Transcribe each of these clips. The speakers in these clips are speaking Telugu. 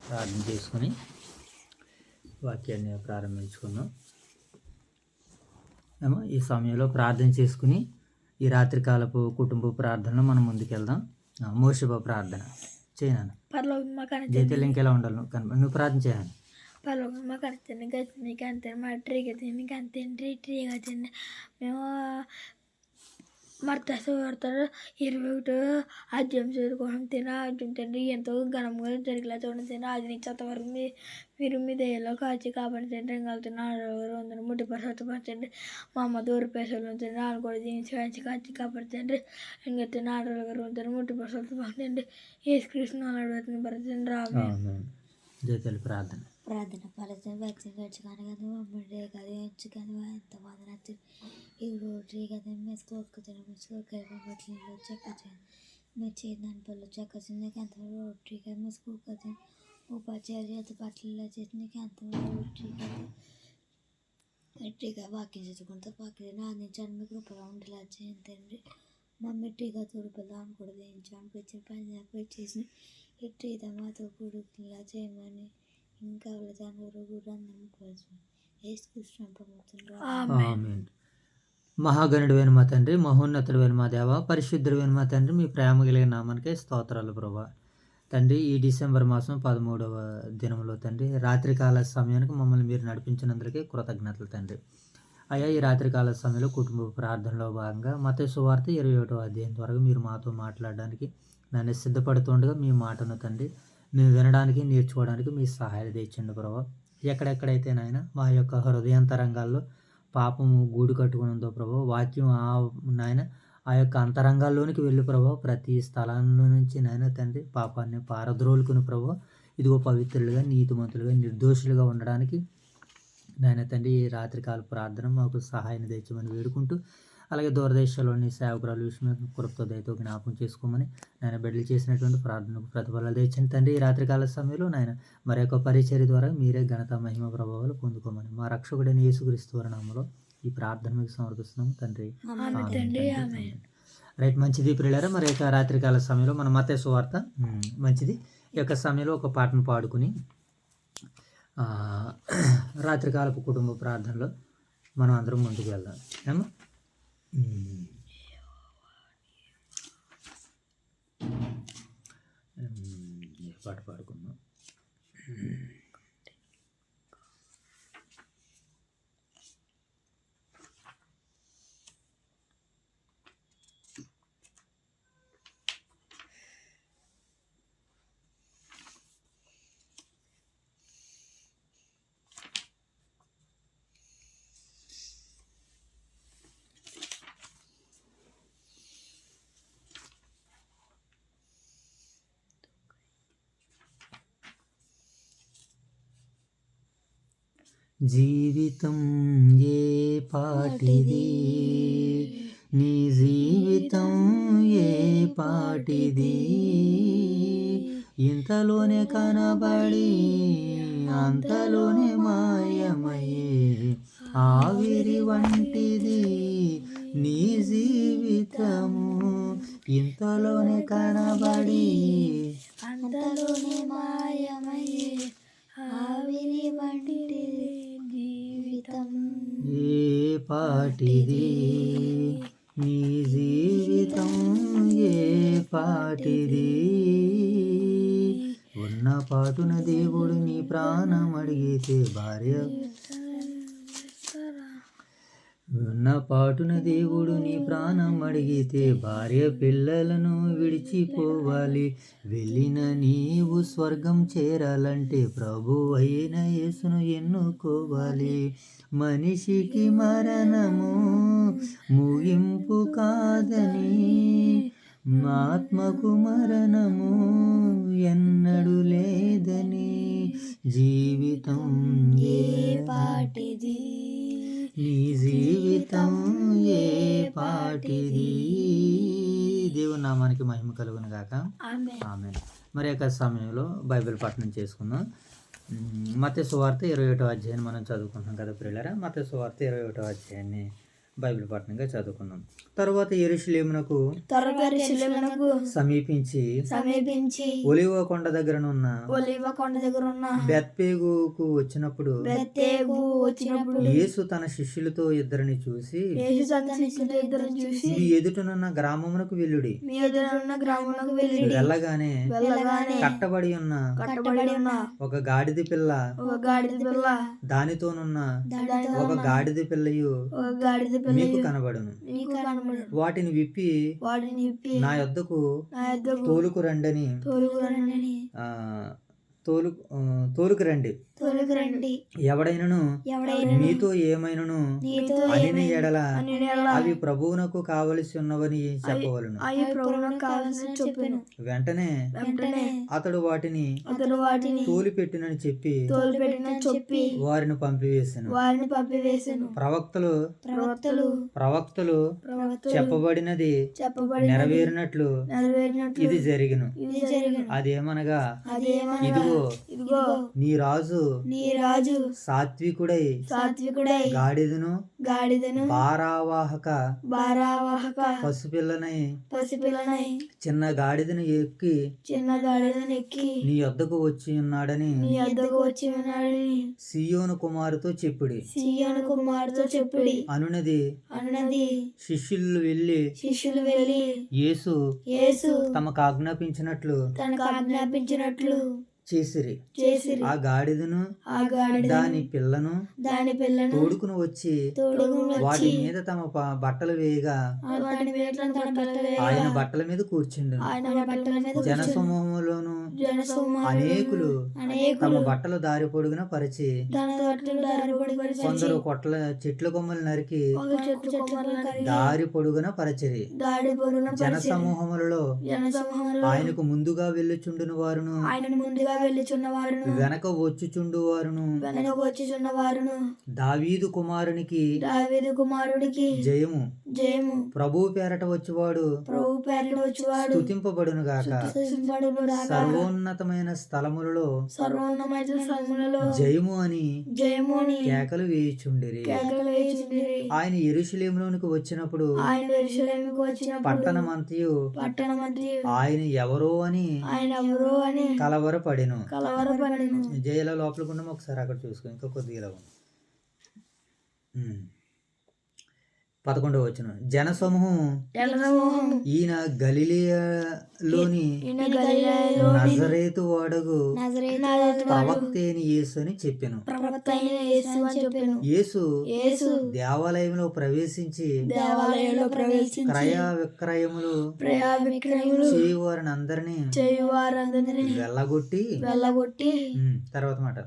ప్రార్థన చేసుకుని వాక్యాన్ని ప్రారంభించుకుందాం. ఏమో ఈ సమయంలో ప్రార్థన చేసుకుని ఈ రాత్రికాలపు కుటుంబ ప్రార్థనలో మనం ముందుకెళ్దాం. మోషబ ప్రార్థన చేయను. జైతే ఇంకెలా ఉండాలి నువ్వు ప్రార్థన చేయాలి. పరలోకమ్మ కడుతుంది గతి అంతే మా ట్రీగా తిని అంతే ట్రీగా తిండి మేము మర్తాడు 21 అధ్యాయం చదువుకోవడం అర్జున్ తండ్రి ఎంతో ఘనంగా జరిగేలా చూడండి తండ్రి. అది నుంచి అంతవరకు మీరు మీ దయలో కాచి కాపాడి తండ్రి వెళ్తున్నారు ముట్టిపరచండి. మా అమ్మ దూర పేసలు తండ్రి వాళ్ళు కూడా దీనికి కాచి కాపాడి తండ్రి ఇంకా ఆడవాళ్ళు ఉంటారు ముట్టిపరచండి. ఏ కృష్ణ అడుగుతుంది పరచండి రాబోయే ప్రార్థన పరచని వచ్చి గడిచిగానే కదా మమ్మల్ని కదా ఎంచుకొని ఎంతమంది నచ్చింది ఈ రోజు కదా మెసుకోకపోతాను మెసుకోకపోతే చెక్కచాను మీరు చేద్దాని పళ్ళు చెక్కచింది ఎంత రోటీ కదా మెసుకోకపోతే ఉపాధ్యాయులు చేతి బట్టలు చేసి ఎంత రోటీ కదా గట్టిగా వాక్యం చదువుకుంటే వాక్యం నాందించాను మీకు రూపాయలు ఉండేలా చేయండి. మమ్మీ టీగా తూడుపదాన్ని కూడా వేయించాను వచ్చిన పని చేసి ఇట్లా మాతో కొడుకులా చేయమని ఇంకా మహాగణుడైన మా తండ్రి, మహోన్నతుడైన మా దేవ, పరిశుద్ధుడైన మా తండ్రి, మీ ప్రేమ కలిగిన నామానికి స్తోత్రాలు ప్రభా. తండ్రి ఈ డిసెంబర్ మాసం 13వ దినంలో తండ్రి రాత్రికాల సమయానికి మమ్మల్ని మీరు నడిపించినందుకే కృతజ్ఞతలు తండ్రి. అయ్యా ఈ రాత్రికాల సమయంలో కుటుంబ ప్రార్థనలో భాగంగా మత్తయి సువార్త 21వ అధ్యాయం వరకు మీరు మాతో మాట్లాడడానికి నన్ను సిద్ధపడుతుండగా మీ మాటను తండ్రి మేము వినడానికి నేర్చుకోవడానికి మీ సహాయాలు తెచ్చండి ప్రభావ. ఎక్కడెక్కడైతే నాయన మా యొక్క హృదయాంతరంగాల్లో పాపము గూడు కట్టుకుని ఉందో ప్రభావ, వాక్యం నాయన ఆ యొక్క అంతరంగాల్లోనికి వెళ్ళి ప్రభావ ప్రతి స్థలంలో నుంచి నాయన తండ్రి పాపాన్ని పారద్రోలుకుని ప్రభావ ఇదిగో పవిత్రులుగా నీతిమంతులుగా నిర్దోషులుగా ఉండడానికి నాయన తండ్రి ఈ రాత్రికాల ప్రార్థన మాకు సహాయం తెచ్చమని వేడుకుంటూ, అలాగే దూరదేశాల్లోని సేవకురాలు విషయంలో కృపతో దయతో జ్ఞాపకం చేసుకోమని నాయన బిడ్డలు చేసినటువంటి ప్రార్థనకు ప్రతిఫలాలు తెచ్చండి తండ్రి. ఈ రాత్రికాల సమయంలో నాయన మరి యొక్క పరిచర్య ద్వారా మీరే ఘనత మహిమ ప్రభావాలు పొందుకోమని మా రక్షకుడైన యేసుక్రీస్తు నామములో ఈ ప్రార్థన మీకు సమర్పిస్తున్నాం తండ్రి. రైట్, మంచిది ప్రియులారా. మరి యొక్క రాత్రికాల సమయంలో మన మత్తయి సువార్త మంచిది ఈ యొక్క సమయంలో ఒక పాటను పాడుకుని రాత్రికాలపు కుటుంబ ప్రార్థనలో మనం అందరం ముందుకు వెళ్దాం. ఏమో పాట పాడుకుందాం. జీవితం ఏ పాటిది, నీ జీవితం ఏ పాటిది, ఇంతలోనే కనబడి అంతలోనే మాయమయ్యే ఆవిరి వంటిది నీ జీవితము, ఇంతలోనే కనబడి అంతలోనే మాయమయ్యే ఆవిరి వంటిది జీవితం ఏ పాటిది, నీ జీవితం ఏ పాటిది, ఉన్న పాటున దేవుడు నీ ప్రాణం అడిగితే భార్య, ఉన్న పాటున దేవుడు నీ ప్రాణం అడిగితే భార్య పిల్లలను విడిచిపోవాలి. వెళ్ళిన నీవు స్వర్గం చేరాలంటే ప్రభు అయిన యేసును ఎన్నుకోవాలి. మనిషికి మరణము ముగింపు కాదని, ఆత్మకు మరణము ఎన్నడూ లేదని, జీవితం ఏ పాటిది, నీ జీవితం ఏ పాటిది. దేవుని నామానికి మహిమ కలుగును గాక. ఆమేన్. మరి యొక్క సమయంలో బైబిల్ పఠనం చేసుకుందాం. మత్తయి సువార్త 21వ అధ్యాయాన్ని మనం చదువుకుంటున్నాం కదా ప్రియులారా. మత్తయి సువార్త 21వ అధ్యాయాన్ని బైబిల్ పఠనంగా చదువుకుందాం. తరువాత యెరూషలేమునకు తర్వాత యెరూషలేమునకు సమీపించి ఒలీవ కొండ దగ్గరనున్న ఒలీవ కొండ దగ్గర ఉన్న బెత్పేగుకు వచ్చినప్పుడు యేసు తన శిష్యులతో ఇద్దరిని చూసి ఇద్దరు చూసి మీ ఎదుటనున్న గ్రామమునకు వెళ్ళుడి. మీ ఎదురున్న గ్రామమునకు వెళ్ళి వెళ్ళగానే కట్టబడి ఉన్న ఒక గాడిద పిల్ల దానితోనున్న ఒక గాడిద పిల్లయు మీకు కనబడును. వాటిని విప్పి నా యొద్దకు తోలుకు రండని తోలుకు రండి. ఎవడైనను మీతో ఏమైనను అనిన ఎడల అవి ప్రభువునకు కావలసి ఉన్నవని చెప్పవలను. వెంటనే అతడు వాటిని తోలిపెట్టునని చెప్పి వారిని పంపివేసెను. ప్రవక్తలు చెప్పబడినది నెరవేరినట్లు ఇది జరిగిను. అదేమనగా ఇదిగో నీ రాజు సాత్వికుడై గాడిదను భారావాహక పసిపిల్లనై చిన్న గాడిదను ఎక్కి నీ యొద్దకు వచ్చి ఉన్నాడని సీయోను కుమారుతో చెప్పుడి అనునది. శిష్యులు వెళ్ళి యేసు తమకు ఆజ్ఞాపించినట్లు చేసిరి. ఆ గాడిదను దాని పిల్లను తోడుకుని వచ్చి వాటి మీద తమ బట్టలు వేయగా ఆయన బట్టల మీద కూర్చుండు. జనసమూహములోను అనేకులు తమ బట్టలు దారి పొడుగున పరిచి కొందరు చెట్ల కొమ్మలు నరికి దారి పొడుగున పరిచిరి. జనసమూహములలో ఆయనకు ముందుగా వెళ్ళుచుండును వారును వెనక వచ్చుచుండు వారును దావీదు కుమారునికి జయము ప్రభువు పేరట వచ్చువాడు స్తుతింపబడును గాక. సర్వోన్నతమైన స్థలములలో జయము అని కేకలు వేయుచుండిరి. ఆయన యెరూషలేములోనికి వచ్చినప్పుడు పట్టణమంతయు ఆయన ఎవరో అని కలవరపడెను. జైల లోపలికి ఉన్నాము. ఒకసారి అక్కడ చూసుకో. ఇంకా కొద్దిగా 11వ వచనం. జనసమూహం ఈయన గలిలయలోని నజరేతు వాడగు ప్రవక్తేని యేసు అని చెప్పెను. యేసు దేవాలయంలో ప్రవేశించి క్రయ విక్రయములు చేయువారిని అందరినీ వెళ్ళగొట్టి తర్వాత మాట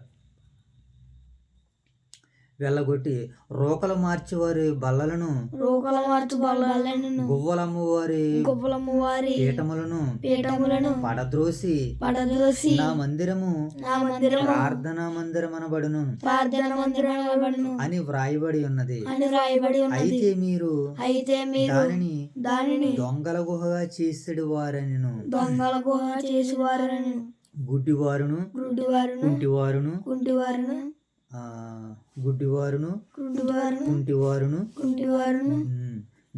వెళ్ళగొట్టి రోకలు మార్చి వారి బల్లలను గువ్వలమ్ము వారి పీఠములను పడద్రోసి నా మందిరము ప్రార్థనా మందిరం అనబడును అని వ్రాయబడి ఉన్నది. అయితే మీరు దానిని దొంగల గుహగా చేసేడు వారనిను గుడ్డివారును కుంటివారును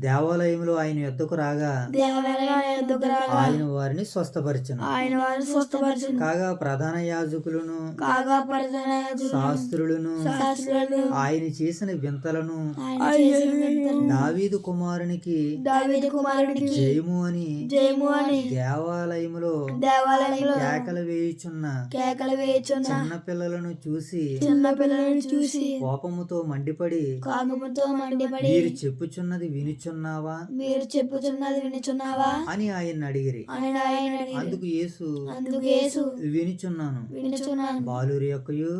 దేవాలయంలో ఆయన యొద్దకు రాగా ఆయన వారిని స్వస్థపరచును. కాగా ప్రధాన యాజకులను శాస్త్రులను ఆయన చేసిన వింతలను దావీదు కుమారునికి జయము అని దేవాలయములో కేకలు వేయుచున్న చిన్న పిల్లలను చూసి కోపముతో మండిపడి మీరు చెప్పుచున్నది వినుచున్నావా అని ఆయన అడిగిరి. అందుకు యేసు వినుచున్నాను. బాలురి యొక్కయు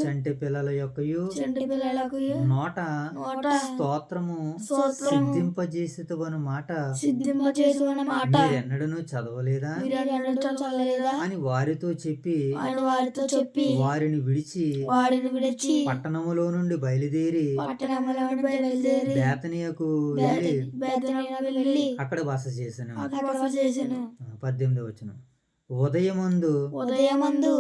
చంటి పిల్లల యొక్కయు నోట స్తోత్రము సిద్ధింపజేసేదవను మాట మీరెన్నడూ చదవలేదా అని వారితో చెప్పి వారిని విడిచి పట్టణములో నుండి బయలుదేరి బేతనియకు వెళ్ళి అక్కడ బస చేసాను. 18వ వచనం. ఉదయమందు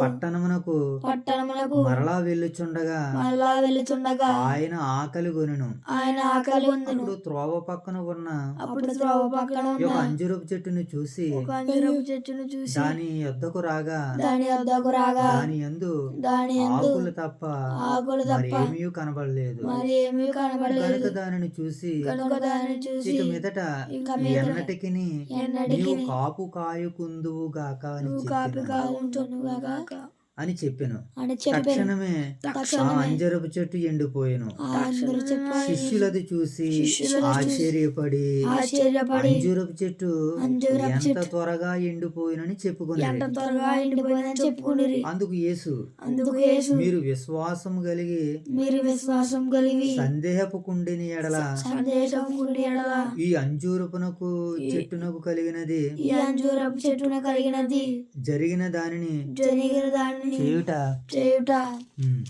పట్టణమునకు పట్టణములకు మరలా వెళ్ళుచుండగా మరలా వెళుచుండగా ఆయన ఆకలి కొనెను. ఆయన ఆకలి ఉందను. అప్పుడు త్రోవ పక్కన ఉన్న అప్పుడు త్రోవ పక్కన ఒక ఉన్న అంజూరపు చెట్టును చూసి ఒక అంజూరపు చెట్టును చూసి దాని యొద్దకు రాగా దాని వద్దకు రాగా దాని యందు దాని యందు ఆకులు తప్ప ఆకులు తప్ప మరేమీ కనబడలేదు. మరి ఏమీ కనబడలేదు. కనుక దానిని చూసి కనుక దానిని చూసి ఇక మీదట ఇక మీదట ఎన్నటికిని ఎన్నటికిని నీవు కాపు కాయుకుందువు గాక అని నువ్వు కాపీ చెప్పెను కాకుంటునుగాక అని చెప్పెను. అని చెప్పాను. తక్షణమే ఆ అంజరపు చెట్టు ఎండిపోయెను. అందరూ చెప్పారు. శిష్యులది చూసి ఆశ్చర్యపడి ఆశ్చర్యపడి అంజూరపు చెట్టు అంజూరపు ఎంత త్వరగా ఎండిపోయినని చెప్పుకున్నారు. ఎంత త్వరగా ఎండిపోయిందని చెప్పుకుని అందుకు యేసు అందుకు యేసు మీరు విశ్వాసం కలిగి మీరు విశ్వాసం కలిగి సందేహపు కుండిని ఎడల సందేశం గుడి ఎడల ఈ అంజూరపునకు చెట్టునకు కలిగినది ఈ అంజూరపు చెట్టున కలిగినది జరిగిన దానిని జరిగిన దానిని చేయుట చేయుట ఉమ్,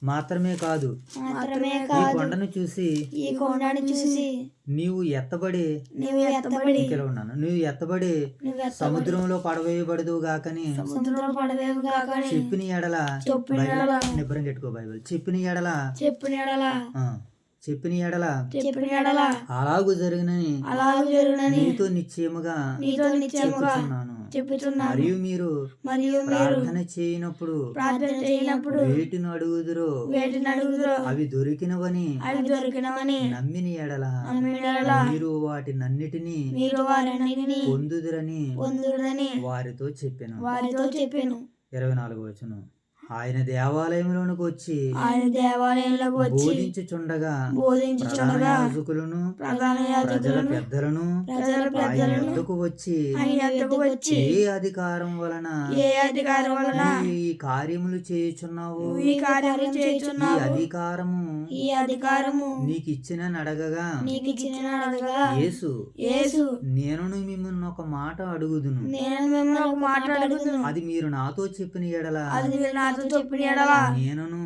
మాత్రమే కాదు మాత్రమే ఈ కాదు కొండను చూసి ఈ కొండని చూసి నీవు ఎత్తబడి నీవు ఎత్తబడి ఇక్కడ ఉన్నాను నువ్వు ఎత్తబడి నువ్వు ఎత్తబడి సముద్రంలో పడవేయబడదు గాకని సముద్రంలో పడవేవు కాకని చెప్పిన ఎడల చెప్పిన ఎడల నిబ్బరం పెట్టుకో బైబిల్ చెప్పిన ఎడల చెప్పిన ఎడల ఆ, చెప్పిన ఎడల చెప్పిన ఎడల అలాగు జరిగినని అలాగే జరుగునని నీతో నిశ్చయముగా నీతో నిశ్చయముగా చెప్పుచున్నాను. చెప్పుచున్నాను. మరియు మీరు మరియు మీరు ప్రార్థన చేయనప్పుడు ప్రార్థన చేయనప్పుడు వేటిని అడుగుదురో వేటిని అడుగుదురో అవి దొరికినవని అవి దొరికినవని నమ్మిన ఎడల నమ్మిన ఎడల మీరు వాటినన్నిటినీ మీరు వారన్నిటిని పొందుదురని పొందురని వారితో చెప్పెను. వారితో చెప్పాను. 24 వచనం. ఆయన దేవాలయంలోనికి వచ్చి ఆయన దేవాలయంలోకి వచ్చి బోధించుచుండగా ప్రధాన బోధించుచుండగా యాజకులను ప్రధాన ప్రజల యాజకులను పెద్దలను ప్రజల ఆయన పెద్దలను యొద్దకు వచ్చి ఆయన యొద్దకు వచ్చి ఏ అధికారం వలన ఏ అధికారం వలన నీవు ఈ కార్యములు చేయుచున్నావు ఈ కార్యాలు ఈ చేయుచున్నావు అధికారము ఈ అధికారము నీకు ఇచ్చిన అడగగా నీకు ఇచ్చిన అడగగా యేసు యేసు నేను మిమ్మల్ని ఒక మాట అడుగుదును నేను మిమ్మల్ని ఒక మాట అడుగుదును అది మీరు నాతో చెప్పిన ఎడల అది మీరు నాతో చెప్పిన ఎడల నేనును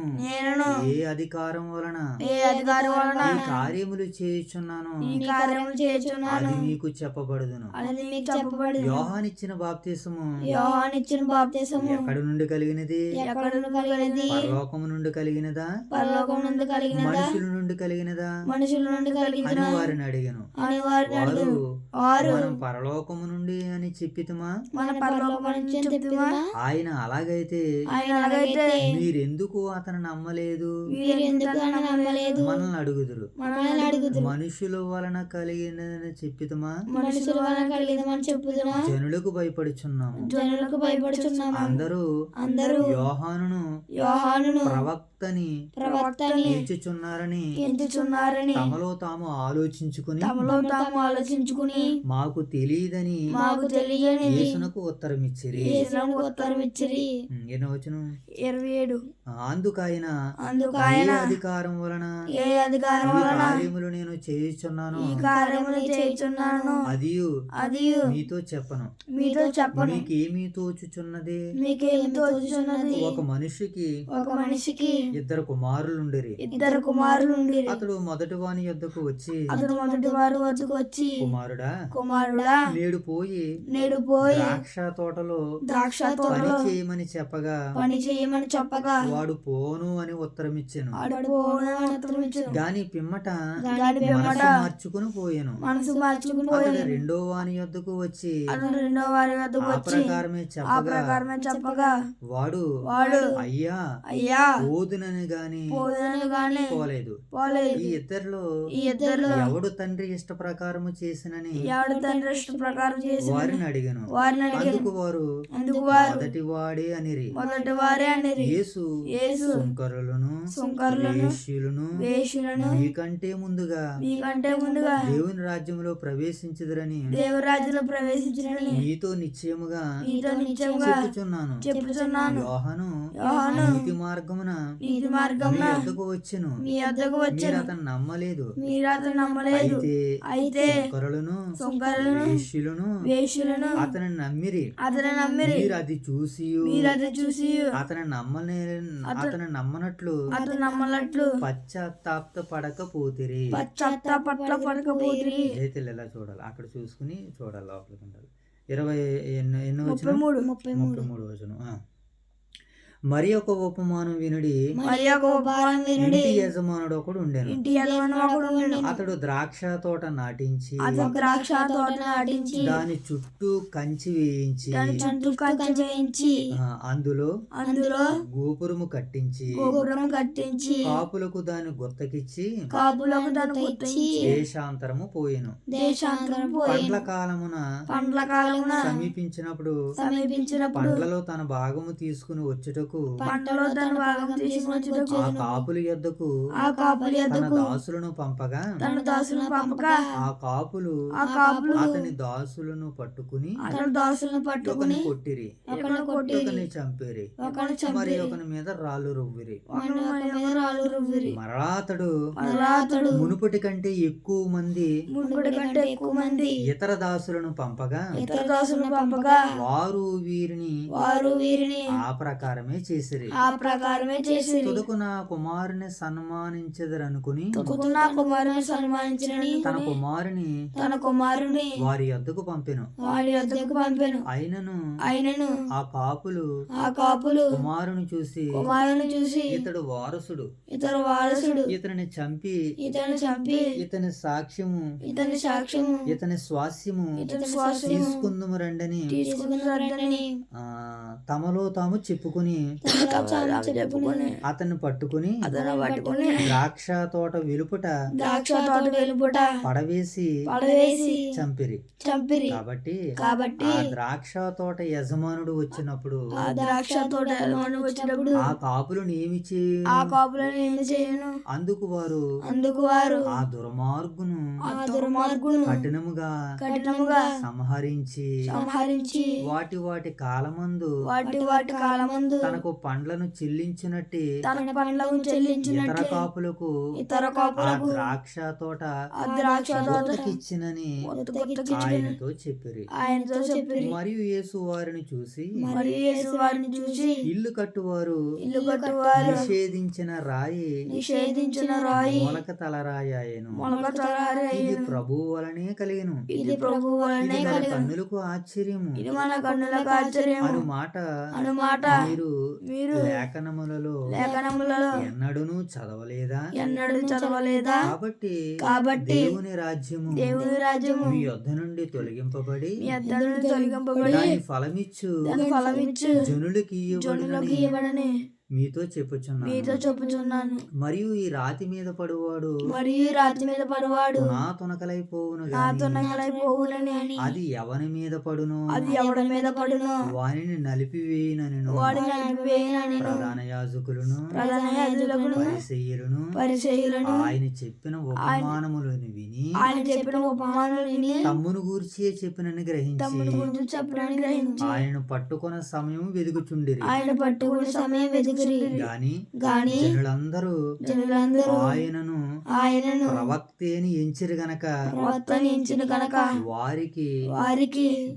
ఏ అధికారం వలన ఏ అధికారం వలన ఈ కార్యములు చేయుచున్నాను ఈ కార్యములు చేయుచున్నాను అది మీకు చెప్పబడుదును. అది మీకు చెప్పబడి యోహానిచ్చిన బాప్తిసము యోహాను ఇచ్చిన బాప్తిసము ఎక్కడి నుండి కలిగినది? ఎక్కడ నుండి కలిగినది? పరలోకము నుండి కలిగినదా పరలోకం నుండి కలిగినదా? మనుషుల నుండి కలిగినదా మనుషుల నుండి అని కలిగిన వారిని అడిగాను. అని వారిని వారు అడుగును. వారు మనం పరలోకము నుండి అని చెప్పితమా? మన పరలోకం నుంచి చెప్తుమా? ఆయన అలాగైతే ఆయన అలాగైతే మీరెందుకు అతను నమ్మలేదు మీరు ఎందుకు నమ్మలేదు? మనల్ని అడుగుదురు. మనల్ని అడుగుదురు. మనుషుల వలన కలిగినదని చెప్పితమా? మనుషుల వలన కలిగినమని చెప్పుదునా? జనులకు భయపడుచున్నాము. జనులకు భయపడుచున్నాము. అందరూ యోహానును ప్రవక్తని ఎంచుచున్నారని ఎంచుచున్నారని తమలో తాము ఆలోచించుకుని ఆలోచించుకుని మాకు తెలియదని మాకు తెలియని యేసునకు ఉత్తరం ఇచ్చిరి. యేసునకు ఉత్తరం ఇచ్చిరి. ఎన్నో వచనం? 27. అందుకైన అందుకైన ఏ అధికారం వలన ఏ అధికారం ఈ వలన కార్యములు నేను చేయుచున్నాను ఈ కార్యములు చేయుచున్నాను అది మీతో చెప్పను. మీతో చెప్పను. మీకేమీ తోచుచున్నది? మీకేమి తోచుచున్నది? ఒక మనిషికి ఇద్దరు కుమారులుండిరి. కుమారులుండి అతడు మొదటి వాని యొద్దకు వచ్చి అతడు మొదటి వారు వద్దకు వచ్చి కుమారుడా నేడు పోయి ద్రాక్ష తోటలో పని చేయమని చెప్పగా వాడు పోను అని ఉత్తరమిచ్చెను. గాని పిమ్మట మార్చుకుని పోయాను. అతడు రెండో వాని యొద్దకు వచ్చి ఆ ప్రకారమే చెప్పగా వాడు అయ్యా పోదునని గాని పోలేదు. ఈ ఇద్దరిలో ఎవడు తండ్రి ఇష్ట ప్రకారము చేసినని వారిని అడిగాను. అందుకు వారు మొదటి వాడే అనిరి. యేసు సుంకరులను వేశ్యులను మీకంటే ముందుగా దేవుని రాజ్యంలో ప్రవేశించుదురని మీతో నిశ్చయముగా చెప్పుచున్నాను. యోహాను నీతి మార్గమున మీ యొద్దకు వచ్చెను. మీరు అతను నమ్మలేదు. అయితే సుంకరులను వేశ్యులను అతని నమ్మిరి. మీరు అది చూసి అతని నమ్మనట్లు పశ్చాత్తాప పడకపోతిరి. అయితే ఇలా చూడాలి, అక్కడ చూసుకుని చూడాలి, లోపలికి ఉండాలి. ఎన్నో వచనం? 33 వచనం. మరి ఒక ఉపమానం వినుడి. ఇంటి యజమానుడు ఒకడు ఉండెను. అతడు ద్రాక్ష తోట నాటించి దాని చుట్టూ కంచి వేయించి అందులో గోపురము కట్టించి కాపులకు దాని గుత్తకిచ్చి దేశాంతరము పోయెను. పండ్ల కాలమున సమీపించినప్పుడు పండ్లలో తన భాగము తీసుకుని వచ్చుటకు ఆ కాపుల యొద్దకు తన దాసులను పంపగా ఆ కాపులు అతని దాసులను పట్టుకుని ఒకని కొట్టిరి, ఒకని చంపిరి, మరి ఒకని మీద రాళ్ళు రువ్విరి. మరలా అతడు మునుపటి కంటే ఎక్కువ మంది ఇతర దాసులను పంపగా వారు వీరిని ఆ ప్రకారమే చేసిరి. తుదకు నా కుమారుని సన్మానించెదరనుకుని తన కుమారుని వారి యొద్దకు పంపెను. అయినను ఆ కాపులు కుమారుని చూసి ఇతడు వారసుడు, ఇతని చంపి ఇతని సాక్ష్యము ఇతని స్వాస్యము తీసుకుందుము రండని తమలో తాము చెప్పుకుని అతన్ని పట్టుకుని ద్రాక్ష తోట వెలుపుట పడవేసి చంపిరి. కాబట్టి ఆ ద్రాక్ష తోట యజమానుడు వచ్చినప్పుడు ఆ కాపులను ఏమి చేయను. అందుకు వారు ఆ దుర్మార్గును కఠినముగా సంహరించి వాటి కాలమందు తనకు పండ్లను చెల్లించినట్టు ఇతర కాపులకు ఆ ద్రాక్ష తోట ఇచ్చినని ఆయనతో చెప్పిరి. మరియు యేసు వారిని చూసి ఇల్లు కట్టువారు నిషేధించిన రాయి మొలక తలరాయను. ఇది ప్రభువు వలనే కలిగెను. ఇది మన కన్నులకు ఆశ్చర్యము అను మాట మీరు లేఖనములలో ఎన్నడూను చదవలేదా? కాబట్టి దేవుని రాజ్యము మీ యొద్ద నుండి తొలగింపబడి దాని ఫలమిచ్చు జనులకి ఇయ్యబడునని మీతో చెప్పుచున్నాను. మరియు ఈ రాతి మీద పడువాడు నా తునకలైపోవును గాని అది ఎవని మీద పడును వానిని నలిపివేయునను. ప్రధాన యాజకులను పరిసయ్యులను ఆయన చెప్పిన ఉపమానములను విని తమ్మును గూర్చి చెప్పినని గ్రహించి ఆయనను పట్టుకొన సమయం వెదుగుచుండిరి. గాని జనులందరూ ఆయనను ప్రవక్తని ఎంచిరి గనక వారికి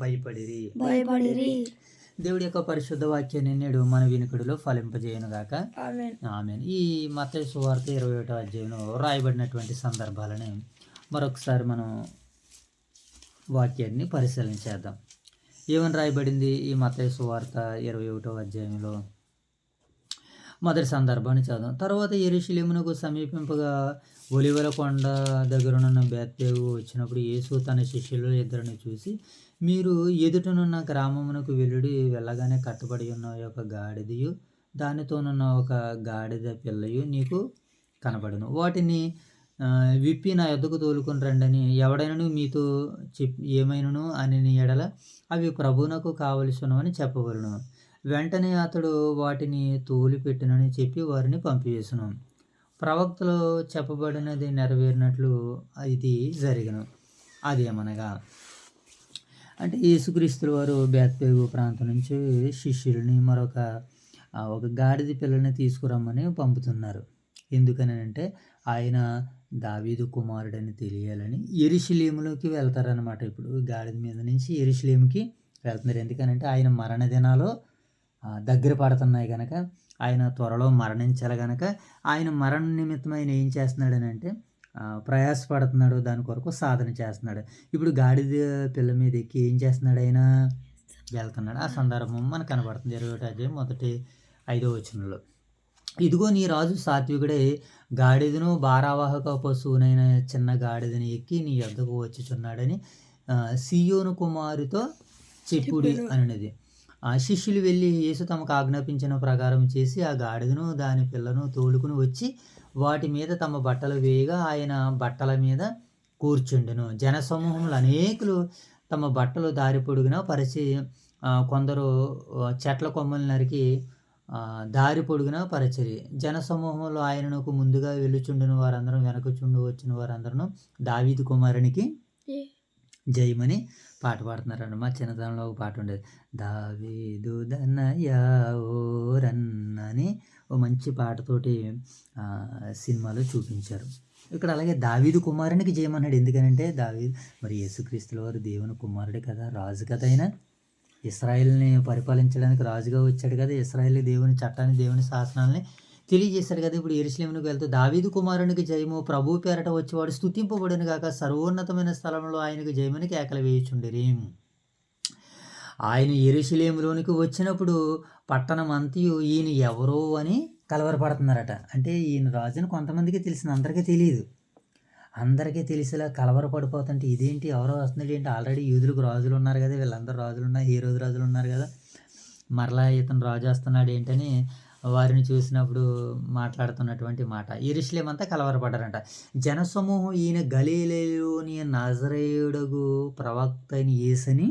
భయపడిరి. దేవుడి యొక్క పరిశుద్ధ వాక్యాన్ని నేడు మన వినికిడిలో ఫలింపజేయను గాక. ఆమేన్. ఈ మత్తయి సువార్త 21వ అధ్యాయంలో రాయబడినటువంటి సందర్భాలను మరొకసారి మనం వాక్యాన్ని పరిశీలించేద్దాం. ఏమని రాయబడింది ఈ మత్తయి సువార్త 21వ అధ్యాయంలో? మొదటి సందర్భాన్ని చదువు. తర్వాత యెరూషలేమునకు సమీపింపగా ఒలివల కొండ దగ్గరనున్న బేత్పేగు వచ్చినప్పుడు యేసు తన శిష్యులు ఇద్దరిని చూసి, మీరు ఎదుటనున్న గ్రామమునకు వెళ్ళగానే కట్టబడి ఉన్న ఒక గాడిదయు దానితోనున్న ఒక గాడిద పిల్లయు నీకు కనబడును. వాటిని విప్పి నా యొద్దకు తోలుకొని రండని ఎవడైనను మీతో ఏమైనను అని ఎడల అవి ప్రభువునకు కావలసినవని చెప్పవలను. వెంటనే అతడు వాటిని తోలిపెట్టునని చెప్పి వారిని పంపివేసును. ప్రవక్తలో చెప్పబడినది నెరవేరినట్లు ఇది జరిగను. అదేమనగా అంటే యేసుక్రీస్తుల వారు బేత్పేగు ప్రాంతం నుంచి శిష్యులని ఒక గాడిద పిల్లని తీసుకురమ్మని పంపుతున్నారు. ఎందుకని అంటే ఆయన దావీదు కుమారుడని తెలియాలని యెరూషలేములోకి వెళ్తారనమాట. ఇప్పుడు గాడిద మీద నుంచి యెరూషలేముకి వెళ్తున్నారు. ఎందుకనంటే ఆయన మరణ దినాలు దగ్గర పడుతున్నాయి కనుక, ఆయన త్వరలో మరణించాలి కనుక ఆయన మరణ నిమిత్తం ఆయన ఏం చేస్తున్నాడని అంటే ప్రయాసపడుతున్నాడు, దాని కొరకు సాధన చేస్తున్నాడు. ఇప్పుడు గాడిద పిల్ల మీద ఎక్కి ఏం చేస్తున్నాడు ఆయన? వెళ్తున్నాడు. ఆ సందర్భం మనకు కనబడుతుంది 21 అధ్యాయం మొదటి 5వ వచనంలో. ఇదిగో నీ రాజు సాత్వికుడై గాడిదను భారవాహక పశువునైన చిన్న గాడిదని ఎక్కి నీ యొద్దకు వచ్చుచున్నాడని సీయోను కుమారుతో చెప్పుడి అనినది. ఆ శిష్యులు వెళ్ళి యేసు తమకు ఆజ్ఞాపించిన ప్రకారం చేసి ఆ గాడిదను దాని పిల్లను తోలుకుని వచ్చి వాటి మీద తమ బట్టలు వేయగా ఆయన బట్టల మీద కూర్చుండెను. జనసమూహములు అనేకులు తమ బట్టలు దారి పొడుగున పరిచి కొందరు చెట్ల కొమ్మలు నరికి దారి పొడుగున పరిచరి. జనసమూహంలో ఆయనకు ముందుగా వెళ్ళుచుండిన వారందరూ వెనకచుండు వచ్చిన వారందరూ దావీదు కుమారునికి జయమని పాట పాడుతున్నారండి. మా చిన్నతనంలో ఒక పాట ఉండేది, దావీదు దన్నయ్య ఓ రన్నని ఓ మంచి పాటతోటి సినిమాలో చూపించారు. ఇక్కడ అలాగే దావీదు కుమారునికి జయమన్నాడు. ఎందుకనంటే దావీదు మరి యేసుక్రీస్తుల వారు దేవుని కుమారుడే కదా, రాజు కదా, ఆయన ఇశ్రాయేల్ని పరిపాలించడానికి రాజుగా వచ్చాడు కదా, ఇశ్రాయేల్ దేవుని చట్టాన్ని దేవుని శాసనాలని తెలియజేశాడు కదా. ఇప్పుడు యెరూషలేమునకు వెళ్తూ దావీదు కుమారునికి జయము, ప్రభు పేరట వచ్చేవాడు స్తుతింపబడును గాక, సర్వోన్నతమైన స్థలంలో ఆయనకు జయమని కేకలు వేయుచుండిరి. ఆయన యెరూషలేములోనికి వచ్చినప్పుడు పట్టణం అంతయు ఈయన ఎవరో అని కలవరపడుతున్నారట. అంటే ఈయన రాజుని కొంతమందికి తెలిసింది, అందరికీ తెలియదు. అందరికీ తెలిసేలా కలవరపడిపోతుంటే ఇదేంటి ఎవరో వస్తున్నాడు ఏంటి, ఆల్రెడీ యూదులకు రాజులు ఉన్నారు కదా, వీళ్ళందరూ రాజులు ఉన్నారు, హీరోజు రాజులు ఉన్నారు కదా, మరలా ఇతను రాజు వస్తున్నాడు ఏంటని వారిని చూసినప్పుడు మాట్లాడుతున్నటువంటి మాట. యెరూషలేము అంతా కలవరపడ్డారంట. జనసమూహం ఈయన గలిలయలోని నజరేయుడగు ప్రవక్త అయిన యేసుని,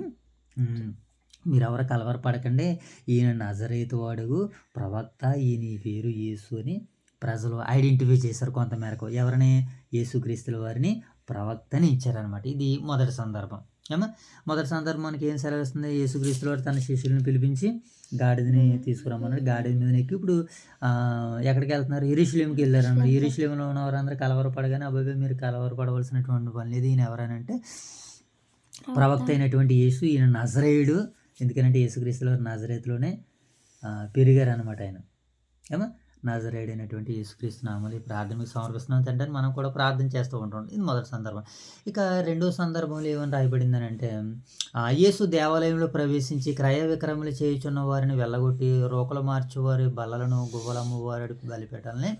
మీరెవరు కలవరపడకండి, ఈయన నజరేతు వాడుగు ప్రవక్త, ఈయన పేరు యేసు అని ప్రజలు ఐడెంటిఫై చేశారు కొంతమేరకు. ఎవరిని? యేసుక్రీస్తుల వారిని ప్రవక్తని ఇచ్చారనమాట. ఇది మొదటి సందర్భం. మొదటి సందర్భానికి ఏం సెలవిస్తుంది? యేసుక్రీస్తుల వారు తన శిష్యులను పిలిపించి గాడిదని తీసుకురమ్మన్నాడు. గాడిద మీద ఎక్కి ఇప్పుడు ఎక్కడికి వెళ్తున్నారు? యెరూషలేముకి వెళ్ళారన్నమాట. యెరూషలేములో ఉన్న వారందరూ కలవరపడగానే అబ్బాయి మీరు కలవరపడవలసినటువంటి పని లేదు, ఈయన ఎవరనంటే ప్రవక్త అయినటువంటి యేసు, ఈయన నజరేయుడు. ఎందుకంటే యేసుక్రీస్తుల వారు నజరేతులోనే పెరిగారు అనమాట. ఆయన నజరేయుడు అయినటువంటి యేసుక్రీస్తు నామములో ఈ ప్రార్థన మీకు సమర్పిస్తున్నాం తండ్రి అని మనం కూడా ప్రార్థన చేస్తూ ఉంటాం. ఇది మొదటి సందర్భం. ఇక రెండో సందర్భంలో ఏమని రాయబడిందని అంటే, యేసు దేవాలయంలో ప్రవేశించి క్రయ విక్రయములు చేయుచున్న వారిని వెళ్ళగొట్టి రోకలు మార్చువారి బల్లలను గువ్వలమ్ము వారి బలిపీఠాలని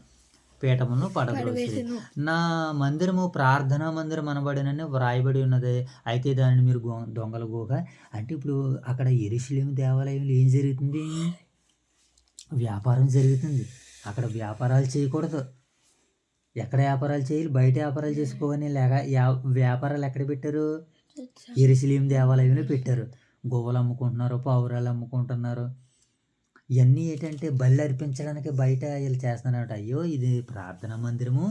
పీఠమును పడద్రోసి నా మందిరము ప్రార్థనా మందిరం అనబడినని వ్రాయబడి ఉన్నది, అయితే దానిని మీరు దొంగల గోక. అంటే ఇప్పుడు అక్కడ యెరూషలేము దేవాలయంలో ఏం జరుగుతుంది? వ్యాపారం జరుగుతుంది. అక్కడ వ్యాపారాలు చేయకూడదు. ఎక్కడ వ్యాపారాలు చేయాలి? బయట వ్యాపారాలు చేసుకోవని లేక వ్యాపారాలు ఎక్కడ పెట్టారు? యెరూషలేము దేవాలయంలో పెట్టారు. గువ్వలు అమ్ముకుంటున్నారు, పావురాలు అమ్ముకుంటున్నారు. ఇవన్నీ ఏంటంటే బలి అర్పించడానికి బయట వీళ్ళు చేస్తున్నారట. అయ్యో ఇది ప్రార్థనా మందిరము,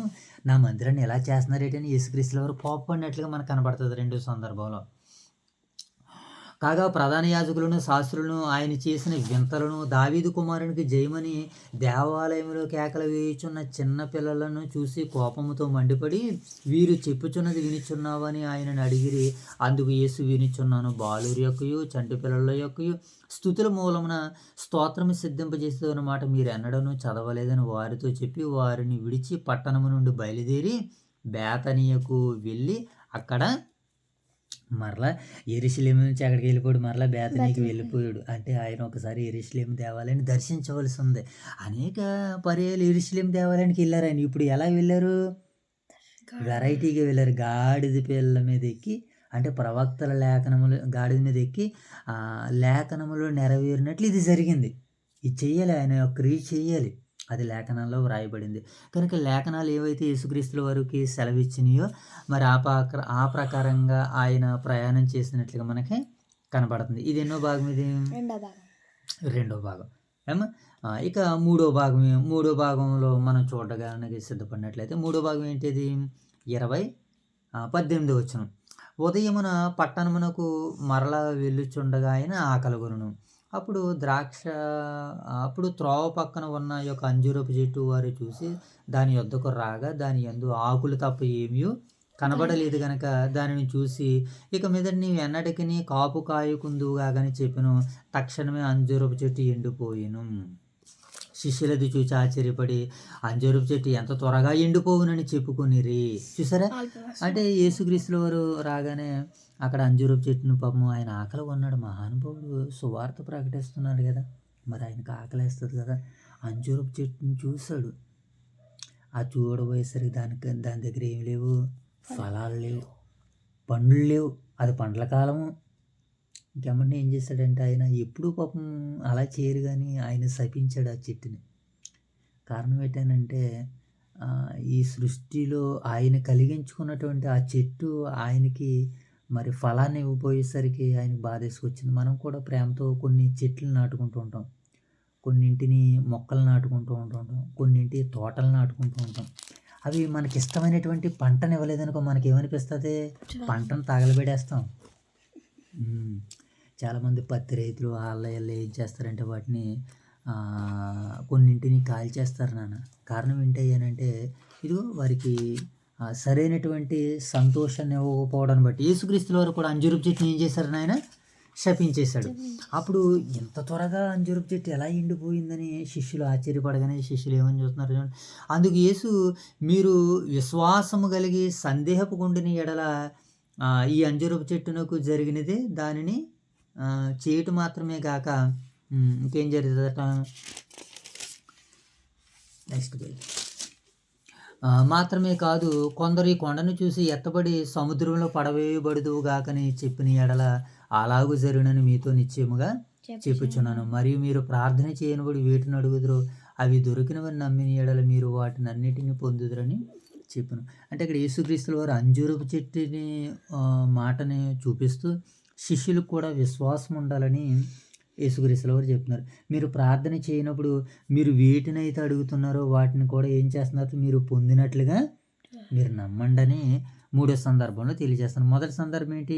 నా మందిరాన్ని ఎలా చేస్తున్నారు ఏంటని యేసుక్రీస్తుల వారు కోపపడినట్లుగా మనకు కనబడుతుంది రెండో సందర్భంలో. కాగా ప్రధాన యాజకులను శాస్త్రులను ఆయన చేసిన వింతలను, దావీదు కుమారునికి జయమని దేవాలయంలో కేకలు వేయుచున్న చిన్న పిల్లలను చూసి కోపముతో మండిపడి వీరు చెప్పుచున్నది వినిచున్నావని ఆయనను అడిగిరి. అందుకు యేసు వినిచున్నాను, బాలురి యొక్కయు చంటి పిల్లల యొక్కయు స్తుతుల మూలమున స్తోత్రము సిద్ధింపజేస్తున్న మాట మీరు ఎన్నడను చదవలేదని వారితో చెప్పి వారిని విడిచి పట్టణము నుండి బయలుదేరి బేతనియకు వెళ్ళి అక్కడ మరలా యెరూషలేము నుంచి అక్కడికి వెళ్ళిపోయాడు, మరలా బేతనీకి వెళ్ళిపోయాడు. అంటే ఆయన ఒకసారి యెరూషలేము దేవాలయాన్ని దర్శించవలసి ఉంది. అనేక పర్యాలు యెరూషలేము దేవాలయానికి వెళ్ళారు ఆయన. ఇప్పుడు ఎలా వెళ్ళారు? వెరైటీగా వెళ్ళారు. గాడిద పిల్ల మీద ఎక్కి, అంటే ప్రవక్తల లేఖనములు గాడిద మీద ఎక్కి లేఖనములు నెరవేరినట్లు ఇది జరిగింది. ఇది చెయ్యాలి, ఆయన క్రియ చెయ్యాలి, అది లేఖనాల్లో వ్రాయబడింది. కనుక లేఖనాలు ఏవైతే యేసుక్రీస్తుల వారికి సెలవిచ్చినాయో మరి ఆ ప్రకారంగా ఆయన ప్రయాణం చేసినట్లుగా మనకి కనబడుతుంది. ఇది ఎన్నో భాగం? ఇది రెండో భాగం. ఇక మూడో భాగంలో మనం చూడడానికి సిద్ధపడినట్లయితే మూడో భాగం ఏంటిది? 18 వచనం. ఉదయమున పట్టణమునకు మరలా వెళ్ళుచుండగా ఆయన ఆకలిగొనును. అప్పుడు త్రోవ పక్కన ఉన్న యొక్క అంజూరపు చెట్టు వారు చూసి దాని యొద్దకు రాగా దాని యందు ఆకులు తప్ప ఏమీ కనబడలేదు గనక దానిని చూసి ఇక మీద నీవు ఎన్నటికి కాపు కాయకుందువుగా కానీ చెప్పెను. తక్షణమే అంజూరపు చెట్టు ఎండిపోయెను. శిష్యులది చూసి ఆశ్చర్యపడి అంజూరపు చెట్టు ఎంత త్వరగా ఎండిపోవునని చెప్పుకొనిరి. చూసారా? అంటే యేసుక్రీస్తుల వారు రాగానే అక్కడ అంజూరపు చెట్టును పాపం ఆయన ఆకలి ఉన్నాడు, మహానుభావుడు సువార్త ప్రకటిస్తున్నాడు కదా, మరి ఆయనకు ఆకలేస్తుంది కదా. అంజూరపు చెట్టుని చూశాడు. ఆ చూడబోయేసరికి దాని దగ్గర ఏమి లేవు, ఫలాలు లేవు, పండ్లు లేవు. అది పండ్ల కాలము. ఇంకెమ్మడిని ఏం చేశాడంటే ఆయన ఎప్పుడూ పాపం అలా చేయరు, కానీ ఆయన శపించాడు ఆ చెట్టుని. కారణం ఏంటంటే ఈ సృష్టిలో ఆయన కలిగించుకున్నటువంటి ఆ చెట్టు ఆయనకి మరి ఫలాన్ని ఇవ్వబోయేసరికి ఆయనకు బాధేసుకొచ్చింది. మనం కూడా ప్రేమతో కొన్ని చెట్లు నాటుకుంటూ ఉంటాం, కొన్నింటిని మొక్కలు నాటుకుంటూ ఉంటాం, కొన్నింటి తోటలు నాటుకుంటూ ఉంటాం. అవి మనకి ఇష్టమైనటువంటి పంటను ఇవ్వలేదనుకో మనకి ఏమనిపిస్తుంది, పంటను తగలబెడేస్తాం. చాలామంది పత్తి రైతులు వాళ్ళ ఏం చేస్తారంటే వాటిని కొన్నింటిని కాల్ చేస్తారు నాన్న. కారణం ఏంటంటే ఇదిగో వారికి సరైనటువంటి సంతోషాన్ని ఇవ్వకపోవడాన్ని బట్టి యేసుక్రీస్తుల వారు కూడా అంజూరపు చెట్టుని ఏం చేశారు నాయన, శపించేశాడు. అప్పుడు ఎంత త్వరగా అంజూరపు చెట్టు ఎలా ఎండిపోయిందని శిష్యులు ఆశ్చర్యపడగానే శిష్యులు ఏమని చూస్తున్నారు. అందుకు యేసు, మీరు విశ్వాసము కలిగి సందేహపు గుండెని ఎడల ఈ అంజూరపు చెట్టునకు జరిగినదే దానిని చేయటం మాత్రమే కాక ఇంకేం జరుగుతుందట, నెక్స్ట్ మాత్రమే కాదు, కొందరు ఈ కొండను చూసి ఎత్తబడి సముద్రంలో పడవేయబడుదువు గాకని చెప్పిన ఎడల అలాగూ జరిగినని మీతో నిశ్చయముగా చెప్పుచున్నాను. మరియు మీరు ప్రార్థన చేయనబడి వేటిని అడుగుదురు అవి దొరికినవని నమ్మిన ఎడల మీరు వాటిని అన్నిటిని పొందుదురని చెప్పాను. అంటే ఇక్కడ యేసుక్రీస్తుల వారు అంజూరపు చెట్టుని మాటని చూపిస్తూ శిష్యులకు కూడా విశ్వాసం ఉండాలని యేసుక్రీస్తుల వారు చెప్తున్నారు. మీరు ప్రార్థన చేయనప్పుడు మీరు వేటినైతే అడుగుతున్నారో వాటిని కూడా ఏం చేస్తున్నారు, మీరు పొందినట్లుగా మీరు నమ్మండి అని మూడో సందర్భంలో తెలియజేస్తాను. మొదటి సందర్భం ఏంటి,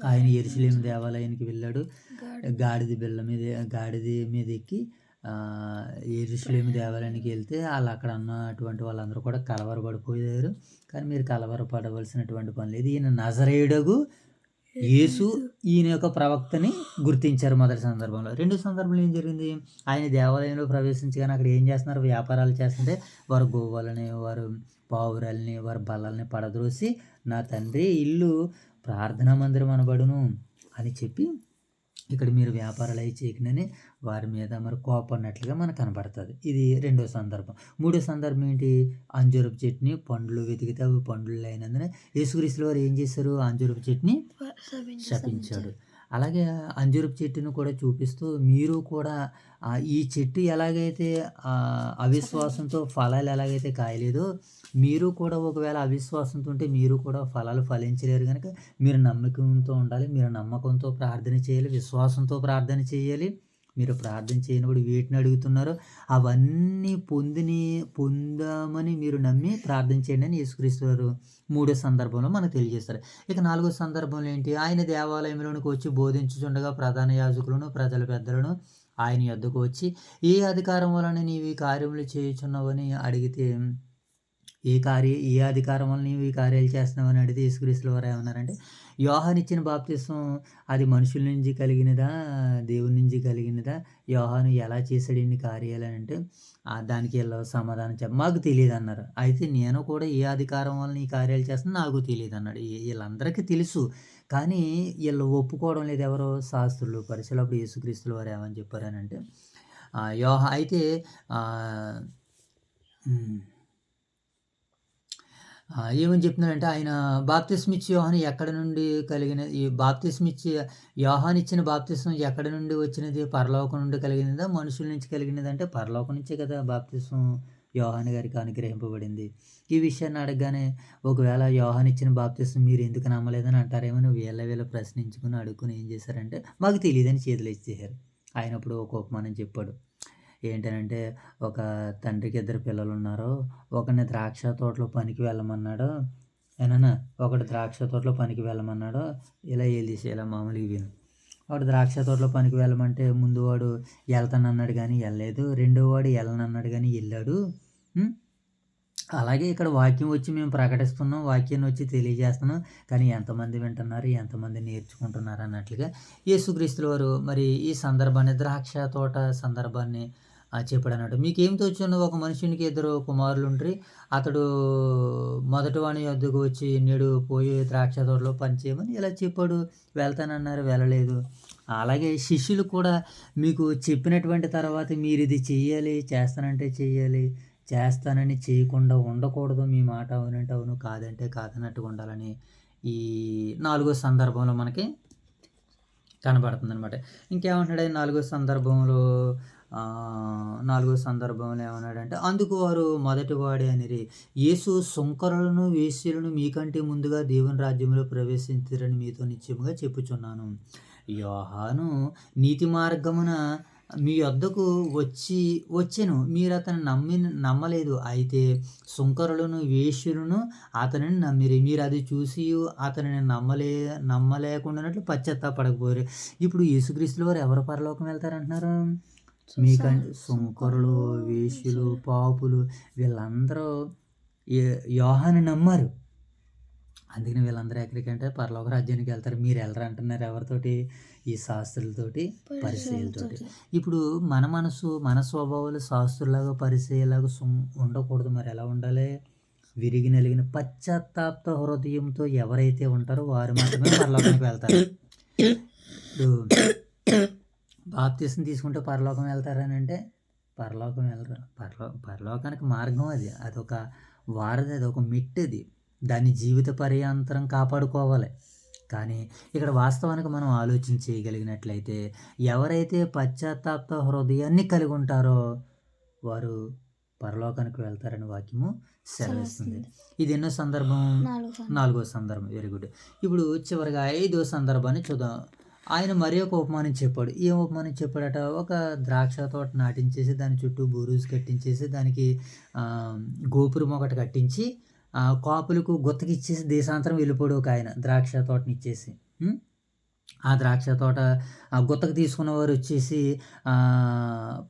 ఆయన యెరూషలేము దేవాలయానికి వెళ్ళాడు, గాడిద మీద ఎక్కి యెరూషలేము దేవాలయానికి వెళ్తే వాళ్ళు అక్కడ ఉన్నటువంటి వాళ్ళందరూ కూడా కలవరపడిపోయారు. కానీ మీరు కలవరపడవలసినటువంటి పని లేదు, ఈయన నజరేయుడగు యేసు ఈయన యొక్క ప్రవక్తని గుర్తించారు మొదటి సందర్భంలో. రెండో సందర్భంలో ఏం జరిగింది, ఆయన దేవాలయంలో ప్రవేశించగానే అక్కడ ఏం చేస్తున్నారు, వ్యాపారాలు చేస్తుంటే వారు గోవులని, వారు పావురాలని, వారి బల్లల్ని పడద్రోసి నా తండ్రి ఇల్లు ప్రార్థనా మందిరం అనబడును అని చెప్పి ఇక్కడ మీరు వ్యాపారాలు అవి చేయకుండానే వారి మీద మరి కోపన్నట్లుగా మనకు కనబడుతుంది. ఇది రెండో సందర్భం. మూడో సందర్భం ఏంటి, అంజూరపు చెట్టుని పండ్లు వెతికితే అవి పండ్లు అయినందున యేసుక్రీస్తుల వారు ఏం చేశారు, అంజూరపు చెట్టుని శపించాడు. అలాగే అంజూరపు చెట్టును కూడా చూపిస్తూ మీరు కూడా ఈ చెట్టు ఎలాగైతే అవిశ్వాసంతో ఫలాలు ఎలాగైతే కాయలేదో మీరు కూడా ఒకవేళ అవిశ్వాసంతో ఉంటే మీరు కూడా ఫలాలు ఫలించలేరు. కనుక మీరు నమ్మకంతో ఉండాలి, మీరు నమ్మకంతో ప్రార్థన చేయాలి, విశ్వాసంతో ప్రార్థన చేయాలి. మీరు ప్రార్థన చేయనప్పుడు వేటిని అడుగుతున్నారో అవన్నీ పొందామని మీరు నమ్మి ప్రార్థన చేయండి అని యేసుక్రీస్తు వారు మూడో సందర్భంలో మనకు తెలియజేస్తారు. ఇక నాలుగో సందర్భంలో ఏంటి, ఆయన దేవాలయంలోనికి వచ్చి బోధించుచుండగా ప్రధాన యాజకులను ప్రజల పెద్దలను ఆయన యొద్దకు వచ్చి ఏ అధికారం వలన నీవు ఈ కార్యములు చేయుచున్నావని అడిగితే, ఏ అధికారం వల్ల నీవు ఈ కార్యాలు చేస్తున్నావని అడిగితే యేసుక్రీస్తుల వారు ఏమన్నారంటే, యోహాను ఇచ్చిన బాప్తిసం అది మనుషుల నుంచి కలిగినదా దేవుని నుంచి కలిగినదా, యోహాను ఎలా చేశాడు ఇన్ని కార్యాలు అంటే దానికి వీళ్ళు సమాధానం మాకు తెలియదు అన్నారు. అయితే నేను కూడా ఏ అధికారం వల్ల ఈ కార్యాలు చేస్తున్నా నాకు తెలియదు అన్నాడు. వీళ్ళందరికీ తెలుసు, కానీ వీళ్ళు ఒప్పుకోవడం లేదు. ఎవరో శాస్త్రులు పరిచయం. అప్పుడు యేసుక్రీస్తుల వారు ఏమని చెప్పారనంటే అయితే ఏమని చెప్తున్నాడంటే, ఆయన బాప్తిస్మిచ్చి యోహాను ఎక్కడ నుండి కలిగిన ఈ బాప్తిస్మిచ్చి యోహాను ఇచ్చిన బాప్తిస్మం ఎక్కడి నుండి వచ్చినది, పరలోకం నుండి కలిగినదా మనుషుల నుంచి కలిగినది అంటే పరలోకం నుంచే కదా బాప్తిస్మం యోహాను గారికి అనుగ్రహింపబడింది. ఈ విషయాన్ని అడగగానే ఒకవేళ యోహాను ఇచ్చిన బాప్తిస్మం మీరు ఎందుకు నమ్మలేదని అంటారేమో, వీళ్ళ ప్రశ్నించుకుని అడుక్కుని ఏం చేశారంటే మాకు తెలియదని చేతులు ఇచ్చేసారు. ఆయన అప్పుడు ఒక ఉపమానం చెప్పాడు. ఏంటనంటే, ఒక తండ్రికి 2 పిల్లలు ఉన్నారు, ఒకరిని ద్రాక్ష తోటలో పనికి వెళ్ళమన్నాడు. ఒకటి ద్రాక్ష తోటలో పనికి వెళ్ళమన్నాడు. ఇలా ఇలా మామూలుగా విను. వాడు ద్రాక్ష తోటలో పనికి వెళ్ళమంటే ముందు వాడు వెళ్తానన్నాడు కానీ వెళ్ళలేదు, రెండో వాడు వెళ్ళనన్నాడు కానీ వెళ్ళాడు. అలాగే ఇక్కడ వాక్యం వచ్చి మేము ప్రకటిస్తున్నాం, వాక్యాన్ని వచ్చి తెలియజేస్తున్నాం, కానీ ఎంతమంది వింటున్నారు, ఎంతమంది నేర్చుకుంటున్నారు అన్నట్లుగా యేసుక్రీస్తుల వారు మరి ఈ సందర్భాన్ని ద్రాక్ష తోట సందర్భాన్ని చెప్పాడు అన్నట్టు. మీకేం తోచున్నో ఒక మనుషునికి 2 కుమారులుండ్రి. అతడు మొదటివాని యొద్దకు వచ్చి నేడు పోయి ద్రాక్ష తోటలో పని చేయమని ఇలా చెప్పాడు. వెళ్తానన్నారు, వెళ్ళలేదు. అలాగే శిష్యులు కూడా మీకు చెప్పినటువంటి తర్వాత మీరిది చెయ్యాలి, చేస్తానంటే చెయ్యాలి, చేస్తానని చేయకుండా ఉండకూడదు. మీ మాట అవునంటే అవును, కాదంటే కాదన్నట్టుగా ఉండాలని ఈ 4వ సందర్భంలో మనకి కనబడుతుందనమాట. ఇంకేమంటున్నాడు 4వ సందర్భంలో ఏమన్నాడంటే, అందుకు వారు మొదటివాడే అనిరి. యేసు సుంకరులను, వేశ్యలను మీకంటే ముందుగా దేవుని రాజ్యంలో ప్రవేశించురని మీతో నిశ్చయముగా చెప్పుచున్నాను. యోహాను నీతి మార్గమున మీ యొద్దకు వచ్చెను, మీరు అతన్ని నమ్మలేదు. అయితే సుంకరులను, వేశ్యలను అతనిని నమ్మిరి. మీరు అది చూసి అతనిని నమ్మలేకుండానట్లు పశ్చాత్తాపడకపోయారు. ఇప్పుడు యేసుక్రీస్తుల వారు ఎవరు పరలోకం వెళ్తారంటున్నారు? మీకంటే సుంకరులు, వేశ్యలు, పాపులు వీళ్ళందరూ యోహాను నమ్మారు. అందుకని వీళ్ళందరూ ఎక్కడికంటే పరలోక రాజ్యానికి వెళ్తారు. మీరు వెళ్ళరు అంటున్నారు ఎవరితోటి? ఈ శాస్త్రులతోటి, పరిసయ్యులతోటి. ఇప్పుడు మన మనసు, మన స్వభావాలు శాస్త్రులాగా, పరిసయ్యులాగా ఉండకూడదు. మరి ఎలా ఉండాలి? విరిగి నలిగిన పశ్చాత్తాప హృదయంతో ఎవరైతే ఉంటారో వారు మాత్రమే పరలోకానికి వెళ్తారు. ఇప్పుడు బాప్తిసం తీసుకుంటే పరలోకం వెళ్తారని అంటే పరలోకం వెళ్ళరు. పరలోకానికి మార్గం అది. అదొక వారధి, అదొక మెట్టు. అది దాన్ని జీవిత పర్యాంతరం కాపాడుకోవాలి. కానీ ఇక్కడ వాస్తవానికి మనం ఆలోచన చేయగలిగినట్లయితే ఎవరైతే పశ్చాత్తాప హృదయాన్ని కలిగి ఉంటారో వారు పరలోకానికి వెళ్తారని వాక్యము సెలవిస్తుంది. ఇది ఎన్నో సందర్భం? 4వ సందర్భం. Very good. ఇప్పుడు చివరిగా 5వ సందర్భాన్ని చూద్దాం. ఆయన మరి ఒక ఉపమానం చెప్పాడు. ఏం ఉపమానం చెప్పాడట? ఒక ద్రాక్ష తోట నాటించేసి దాని చుట్టూ బురుజు కట్టించేసి దానికి గోపురం ఒకటి కట్టించి కాపులకు గుత్తకిచ్చేసి దేశాంతరం వెళ్ళిపోయాడు ఒక ఆయన ద్రాక్ష తోటని ఇచ్చేసి. ఆ ద్రాక్ష తోట గుత్తకు తీసుకున్న వారు వచ్చేసి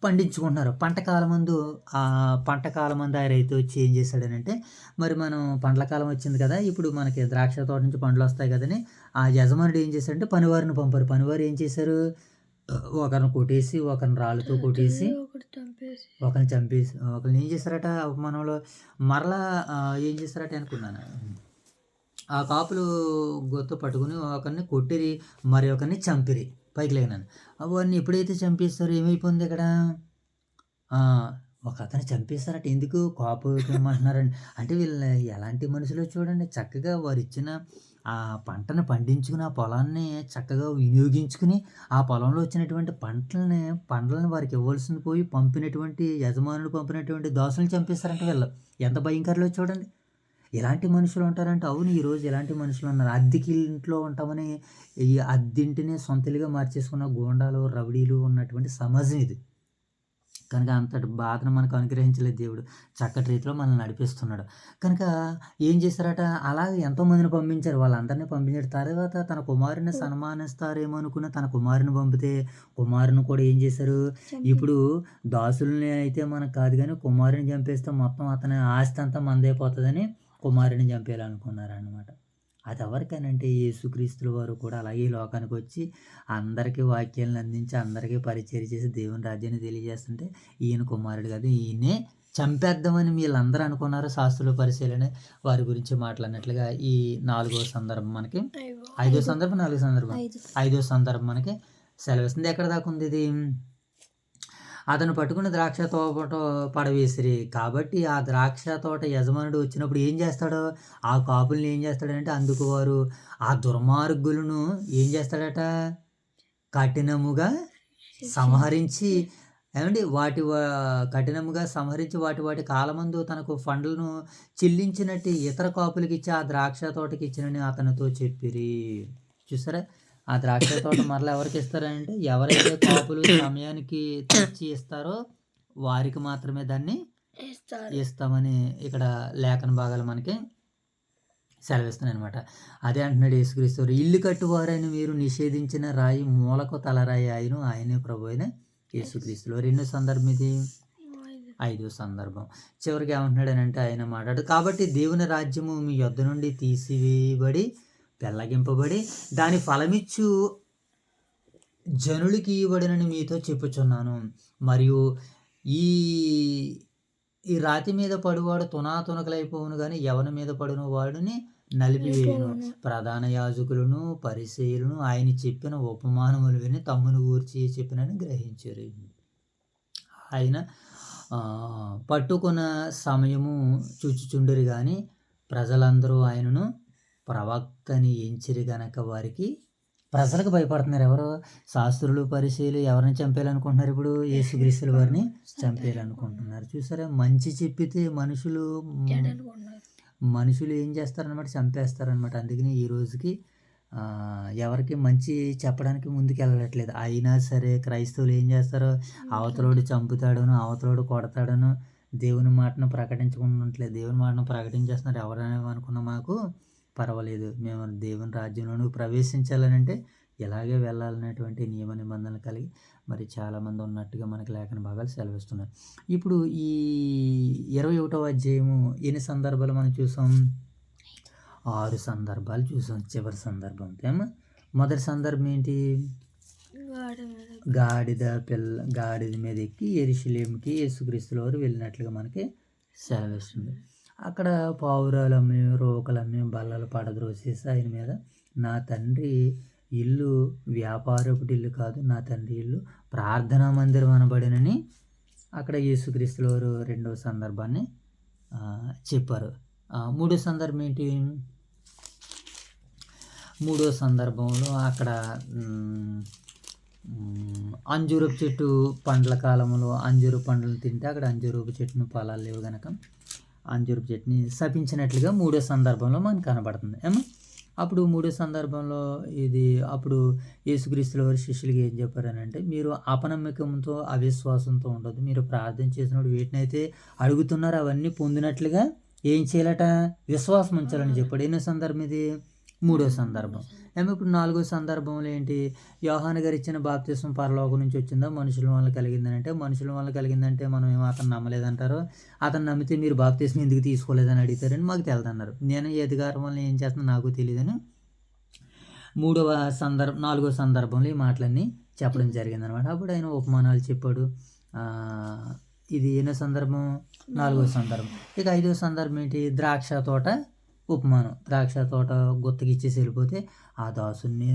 పండించుకుంటున్నారు. పంట కాలం మందు ఆ రైతు వచ్చి ఏం చేశాడనంటే, మరి మనం పండ్ల కాలం వచ్చింది కదా, ఇప్పుడు మనకి ద్రాక్ష తోట నుంచి పండ్లు వస్తాయి కదని ఆ యజమానుడు ఏం చేశాడంటే పనివారిని పంపారు. పనివారు ఏం చేశారు? ఒకరిని కొట్టేసి, ఒకరిని రాళ్ళతో కొట్టేసి, ఒకరిని చంపేసి, ఒకరిని ఏం చేశారట ఉపమానంలో మరలా ఏం చేశారట అనుకున్నాను. ఆ కాపులు గుర్తు పట్టుకుని ఒకరిని కొట్టిరి, మరి ఒకరిని చంపిరి. పైకి లేగినాను. అవన్నీ ఎప్పుడైతే చంపేస్తారో ఏమైపోయింది ఇక్కడ? ఒక అతను చంపేస్తారట. ఎందుకు? కాపు ఏమంటున్నారండి అంటే వీళ్ళు ఎలాంటి మనుషులో చూడండి. చక్కగా వారు ఇచ్చిన ఆ పంటను పండించుకుని, ఆ పొలాన్ని చక్కగా వినియోగించుకుని, ఆ పొలంలో వచ్చినటువంటి పంటలను వారికి ఇవ్వాల్సింది పోయి యజమానులు పంపినటువంటి దాసులను చంపేస్తారంట వీళ్ళు. ఎంత భయంకరలో చూడండి. ఎలాంటి మనుషులు ఉంటారంటే, అవును ఈరోజు ఎలాంటి మనుషులు ఉన్నారు? అద్దెకి ఇంట్లో ఉంటామని ఈ అద్దింటిని సొంతలుగా మార్చేసుకున్న గూండాలు, రౌడీలు ఉన్నటువంటి సమాజం ఇది. కనుక అంతటి బాధను మనకు అనుగ్రహించలేదు దేవుడు. చక్కటి రీతిలో మనల్ని నడిపిస్తున్నాడు. కనుక ఏం చేశారట? అలాగే ఎంతోమందిని పంపించారు. వాళ్ళందరినీ పంపించిన తర్వాత తన కుమారుని సన్మానిస్తారేమో అనుకున్న తన కుమారుని పంపితే కుమారుని కూడా ఏం చేశారు? ఇప్పుడు దాసుల్ని అయితే మనకు కాదు కానీ కుమారుని చంపేస్తే మొత్తం అతని ఆస్తి అంతా మందైపోతుందని కుమారుని చంపేయాలనుకున్నారన్నమాట. అది ఎవరికైనంటే యేసుక్రీస్తుల వారు కూడా అలాగే ఈ లోకానికి వచ్చి అందరికీ వాక్యాలను అందించి అందరికీ పరిచయం చేసి దేవుని రాజ్యాన్ని తెలియజేస్తుంటే ఈయన కుమారుడు కాదు, ఈయనే చంపేద్దామని వీళ్ళందరూ అనుకున్నారు. శాస్త్రుల పరిశీలన వారి గురించి మాట్లాడినట్లుగా ఈ 4వ సందర్భం మనకి 5వ సందర్భం 4వ సందర్భం 5వ సందర్భం మనకి సెలవిస్తుంది. ఎక్కడ దాకా ఉంది ఇది? అతను పట్టుకున్న ద్రాక్ష తోట పడవేసిరి. కాబట్టి ఆ ద్రాక్ష తోట యజమానుడు వచ్చినప్పుడు ఏం చేస్తాడో ఆ కాపుల్ని ఏం చేస్తాడంటే అందుకు వారు ఆ దుర్మార్గులను ఏం చేస్తాడట? కఠినముగా సంహరించి కఠినముగా సంహరించి వాటి కాలమందు తనకు ఫండ్లను చెల్లించినట్టు ఇతర కాపులకి ఇచ్చి ఆ ద్రాక్ష తోటకి ఇచ్చినని అతనితో చెప్పిరి. చూసారా? ఆ ద్రాక్ష తోట మరలా ఎవరికి ఇస్తారంటే ఎవరైతే కాపులు సమయానికి తెచ్చి ఇస్తారో వారికి మాత్రమే దాన్ని ఇస్తామని ఇక్కడ లేఖన భాగాలు మనకి సెలవిస్తున్నాయి అనమాట. అదే అంటున్నాడు యేసుక్రీస్తు, ఇల్లు కట్టువారని మీరు నిషేధించిన రాయి మూలకు తలరాయి ఆయను, ఆయనే ప్రభు అయిన యేసుక్రీస్తులో. 2వ సందర్భం ఇది. 5వ సందర్భం చివరికి ఏమంటున్నాడు అని అంటే ఆయన మాట్లాడు, కాబట్టి దేవుని రాజ్యము మీ యొద్ద నుండి తీసివేయబడి పెళ్ళగింపబడి దాని ఫలమిచ్చు జనులకి ఇవ్వబడినని మీతో చెప్పుచున్నాను. మరియు ఈ ఈ రాతి మీద పడువాడు తునాతునకలైపోవును గాని ఎవని మీద పడును వాడిని నలిపివేయును. పోవును. ప్రధాన యాజకులను పరిసయ్యులను ఆయన చెప్పిన ఉపమానములు విని తమ్మును గూర్చి చెప్పినని గ్రహించారు. ఆయన పట్టుకున్న సమయము చూచుచుండిరి గాని ప్రజలందరూ ఆయనను ప్రవక్తని ఎంచిరి గనక వారికి ప్రజలకు భయపడుతున్నారు. ఎవరు? శాస్త్రులు పరిశీలు ఎవరిని చంపేయాలనుకుంటున్నారు? ఇప్పుడు యేసుక్రీస్తుల వారిని చంపేయాలనుకుంటున్నారు. చూసారా, మంచి చెప్పితే మనుషులు చెడు అనుకుంటున్నారు. మనుషులు ఏం చేస్తారనమాట? చంపేస్తారనమాట. అందుకని ఈ రోజుకి ఎవరికి మంచి చెప్పడానికి ముందుకు వెళ్ళట్లేదు. అయినా సరే క్రైస్తవులు ఏం చేస్తారు? అవతలోడు చంపుతాడను, అవతలోడు కొడతాడను, దేవుని మాటను ప్రకటించుకుంటలేదు. దేవుని మాటను ప్రకటించేస్తున్నారు. ఎవరైనా అనుకున్నా మాకు పర్వాలేదు, మేము దేవుని రాజ్యంలోనూ ప్రవేశించాలనంటే ఇలాగే వెళ్ళాలనేటువంటి నియమ నిబంధనలు కలిగి మరి చాలామంది ఉన్నట్టుగా మనకి లేఖన భాగాలు సెలవిస్తున్నారు. ఇప్పుడు ఈ 21వ అధ్యాయము ఎన్ని సందర్భాలు మనం చూసాం? 6 సందర్భాలు చూసాం. చివరి సందర్భం ఏమో. మొదటి సందర్భం ఏంటి? గాడిద మీద ఎక్కి యెరూషలేముకి యేసుక్రీస్తుల వారు వెళ్ళినట్లుగా మనకి సెలవిస్తుంది. అక్కడ పావురాలమ్మి, రోకలమ్మి, బల్లలు పడద్రోసేసి ఆయన మీద, నా తండ్రి ఇల్లు వ్యాపారపుటి ఇల్లు కాదు, నా తండ్రి ఇల్లు ప్రార్థనా మందిరం అనబడినని అక్కడ యేసుక్రీస్తుల వారు రెండవ సందర్భాన్ని చెప్పారు. మూడో సందర్భం ఏంటి? మూడో సందర్భంలో అక్కడ అంజూరపు చెట్టు పండ్ల కాలంలో అంజూరు పండ్లను తింటే అక్కడ అంజూరపు చెట్టును ఫలాలు లేవు కనుక అంజూరపు చెట్టుని శపించినట్లుగా మూడో సందర్భంలో మనకు కనబడుతుంది. ఏమో. అప్పుడు మూడో సందర్భంలో అప్పుడు యేసుక్రీస్తుల వారి శిష్యులకి ఏం చెప్పారనంటే, మీరు అపనమ్మకంతో అవిశ్వాసంతో ఉండదు. మీరు ప్రార్థన చేసినప్పుడు వీటినైతే అడుగుతున్నారో అవన్నీ పొందినట్లుగా ఏం చేయాలట? విశ్వాసం ఉంచాలని చెప్పాడు. ఎన్నో సందర్భం ఇది? మూడో సందర్భం. ఏమో. ఇప్పుడు నాలుగో సందర్భంలో ఏంటి? యోహాను గారు ఇచ్చిన బాప్తిస్మం పరలోకం నుంచి వచ్చిందా, మనుషుల వల్ల కలిగిందనంటే, మనుషుల వల్ల కలిగిందంటే మనం ఏమో అతను నమ్మలేదంటారు. అతను నమ్మితే మీరు బాప్తిస్మం ఎందుకు తీసుకోలేదని అడుగుతారని మాకు తెలదన్నారు. నేను ఈ అధికారం వల్ల ఏం చేస్తున్నా నాకు తెలియదని నాలుగో సందర్భంలో ఈ మాటలన్నీ చెప్పడం జరిగిందనమాట. అప్పుడు ఆయన ఉపమానాలు చెప్పాడు. ఇది ఎన్నో సందర్భం? నాలుగో సందర్భం. ఇక ఐదో సందర్భం ఏంటి? ద్రాక్ష తోట ఉపమానం. ద్రాక్ష తోట గుత్తగిచ్చేసి వెళ్ళిపోతే ఆ దాసుని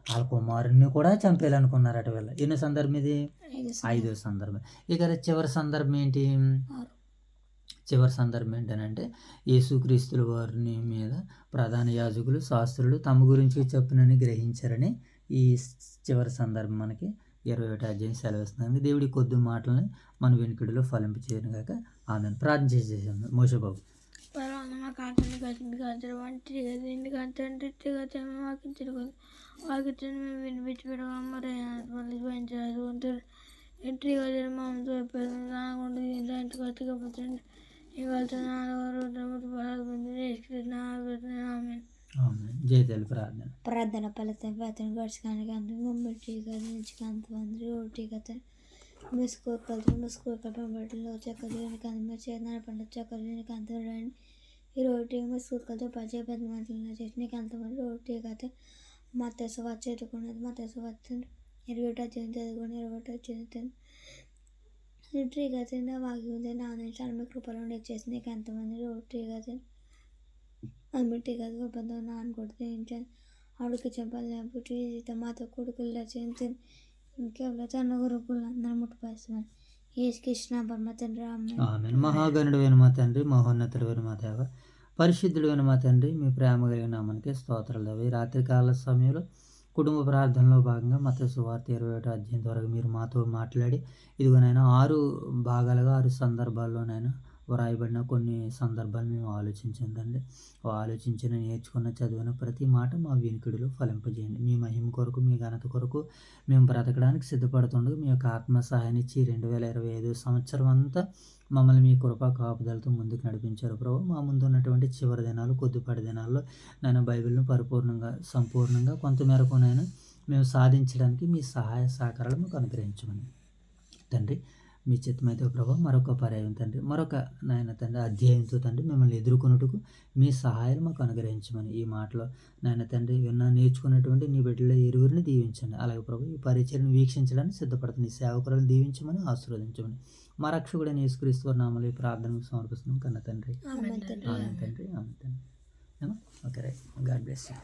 వాళ్ళ కుమారుని కూడా చంపేయాలనుకున్నారట వీళ్ళ. ఎన్నో సందర్భం ఇది? ఐదో సందర్భం. ఇక చివరి సందర్భం ఏంటి? చివరి సందర్భం ఏంటనంటే, యేసుక్రీస్తుల వారిని మీద ప్రధాన యాజకులు శాస్త్రులు తమ గురించి చెప్పునని గ్రహించారని ఈ చివరి సందర్భం మనకి 21వ అధ్యాయం సెలవిస్తుంది. దేవుడి కొద్ది మాటలని మన వెనుకడిలో ఫలింపచేయను గాక. ఆమెను ప్రార్థన చేసేసాము. మోషబాబు. మా కాంతండి కలిసింది కాంతారు వంటి కదండి కాంతండి వాకిచ్చిన మేము వినిపించబడగా మరి మళ్ళీ పెంచారు అంటారు. ఎంట్రీ కదా మామతో నాకుండా ఇంటి కొత్తగా పోతుంది. జయతల్లి ప్రార్థన. ప్రార్థన ఫలితం వేతను గడుచుకానికి అందరూ మమ్మల్ని నుంచి అంతమంది ఒకటి కథ ముసుకోకలు పంపట్లో చక్కదీనికి అందరూ చేతన పంట చక్కదీనికి అంతరండి ఈ రోటీ ముసుకోకలతో 10 మంటలు చట్నీకి అంతమంది రోటీ కథ మా తెస వచ్చి ఎదుర్కొన్నది. మా తెస వచ్చింది 21 అధ్యాయం చదువుకొని 21 అధ్యాయం రోటీ కథ వాకి ఉంది. నా నిమిషాలు మీ కృపలో చేసి నీకు ఎంతమంది రోటీ కథ అమ్మిటి కథ ఒప్పందం నాన్నకొడితే ఏంటని అడుగు చెప్పాలి పుట్టి మాతో కొడుకులు రచించి ఇంకెవరో తన గురుకులు అందరూ ముట్టిపేస్తున్నారు. యేసుకృష్ణ పరమ తండ్రి ఆమేన్. మహాగణుడైన మా తండ్రి, మహోన్నతుడైన మా దేవ, పరిశుద్ధుడైన మా తండ్రి, మీ ప్రేమ కలిగిన నామానికి స్తోత్రాలు. ఈ రాత్రికాల సమయంలో కుటుంబ ప్రార్థనలో భాగంగా మత్తయి సువార్త 21వ అధ్యాయం ద్వారా మీరు మాతో మాట్లాడి ఇదిగోనైనా 6 భాగాలుగా 6 సందర్భాల్లోనైనా వ్రాయబడిన కొన్ని సందర్భాలు మేము ఆలోచించిందండి. ఆలోచించిన, నేర్చుకున్న, చదివిన ప్రతి మాట మా వినికిడిలో ఫలింపజేయండి. మీ మహిమ కొరకు, మీ ఘనత కొరకు మేము బ్రతకడానికి సిద్ధపడుతుండగా మీ యొక్క ఆత్మ సహాయాన్ని ఇచ్చి 2025 సంవత్సరం అంతా మమ్మల్ని మీ కృపా కాపుదలతో ముందుకు నడిపించారు ప్రభు. మా ముందు ఉన్నటువంటి చివరి దినాలు, కొద్దిపాటి దినాల్లో నేను బైబిల్ను సంపూర్ణంగా కొంతమేరకునైనా మేము సాధించడానికి మీ సహాయ సహకారాలు మాకు అనుగ్రహించమని తండ్రి మీ చిత్తమైతే ప్రభావ మరొక పర్యాయం తండ్రి, మరొక నాయన తండ్రి అధ్యాయంతో తండ్రి మిమ్మల్ని ఎదుర్కొనుటకు మీ సహాయాలు మాకు అనుగ్రహించమని ఈ మాటలో నాయన తండ్రి నేర్చుకున్నటువంటి నీ బిడ్డల ఇరువురిని దీవించండి. అలాగే ప్రభు ఈ పరిచయను వీక్షించడానికి సిద్ధపడుతున్న ఈ సేవకులను దీవించమని ఆశీర్వదించమని మా రక్షకుడైన యేసుక్రీస్తు వారి నామములో ఈ ప్రార్థనకు సమర్పిస్తున్నాం కన్న తండ్రి. ఆమేన్ తండ్రి. ఆమేన్ తండ్రి. ఆమేన్ తండ్రి. Okay right. God bless you.